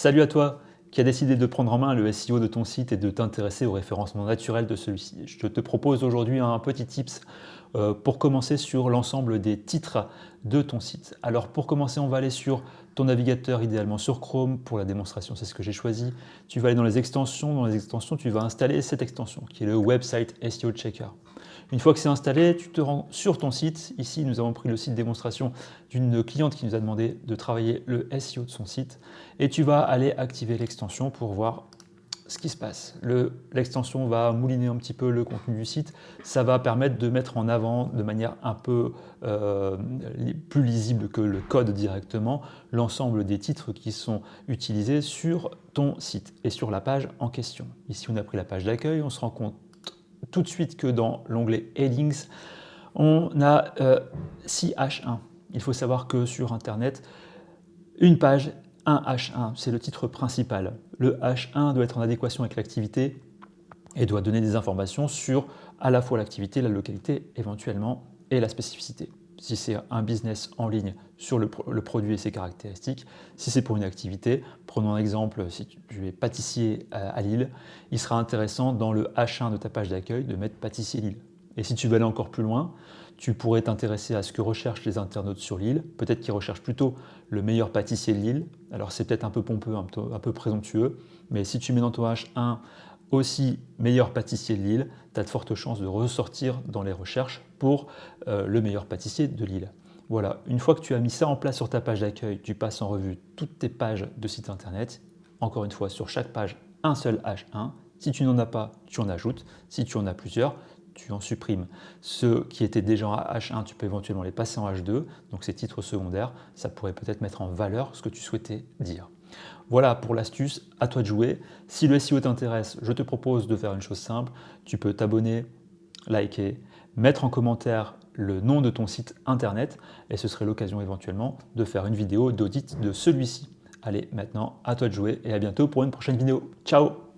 Salut à toi qui a décidé de prendre en main le SEO de ton site et de t'intéresser au référencement naturel de celui-ci. Je te propose aujourd'hui un petit tips pour commencer sur l'ensemble des titres de ton site. Alors pour commencer, on va aller sur ton navigateur, idéalement sur Chrome. Pour la démonstration, c'est ce que j'ai choisi. Tu vas aller dans les extensions. Dans les extensions, tu vas installer cette extension qui est le Website SEO Checker. Une fois que c'est installé, tu te rends sur ton site. Ici, nous avons pris le site démonstration d'une cliente qui nous a demandé de travailler le SEO de son site. Et tu vas aller activer l'extension pour voir ce qui se passe. L'extension va mouliner un petit peu le contenu du site. Ça va permettre de mettre en avant de manière un peu plus lisible que le code directement l'ensemble des titres qui sont utilisés sur ton site et sur la page en question. Ici, on a pris la page d'accueil. On se rend compte tout de suite que dans l'onglet Headings, on a 6H1. Il faut savoir que sur Internet, une page, un H1, c'est le titre principal. Le H1 doit être en adéquation avec l'activité et doit donner des informations sur à la fois l'activité, la localité éventuellement et la spécificité. Si c'est un business en ligne sur le produit et ses caractéristiques, si c'est pour une activité, prenons un exemple, si tu es pâtissier à Lille, il sera intéressant dans le H1 de ta page d'accueil de mettre pâtissier Lille. Et si tu veux aller encore plus loin, tu pourrais t'intéresser à ce que recherchent les internautes sur Lille. Peut-être qu'ils recherchent plutôt le meilleur pâtissier de Lille. Alors c'est peut-être un peu pompeux, un peu présomptueux, mais si tu mets dans ton H1 aussi meilleur pâtissier de Lille, tu as de fortes chances de ressortir dans les recherches pour le meilleur pâtissier de Lille. Voilà, une fois que tu as mis ça en place sur ta page d'accueil, tu passes en revue toutes tes pages de site internet. Encore une fois, sur chaque page, un seul H1. Si tu n'en as pas, tu en ajoutes. Si tu en as plusieurs, tu en supprimes. Ceux qui étaient déjà en H1, tu peux éventuellement les passer en H2. Donc ces titres secondaires, ça pourrait peut-être mettre en valeur ce que tu souhaitais dire. Voilà pour l'astuce, à toi de jouer. Si le SEO t'intéresse, je te propose de faire une chose simple. Tu peux t'abonner, liker, mettre en commentaire le nom de ton site internet et ce serait l'occasion éventuellement de faire une vidéo d'audit de celui-ci. Allez, maintenant, à toi de jouer et à bientôt pour une prochaine vidéo. Ciao!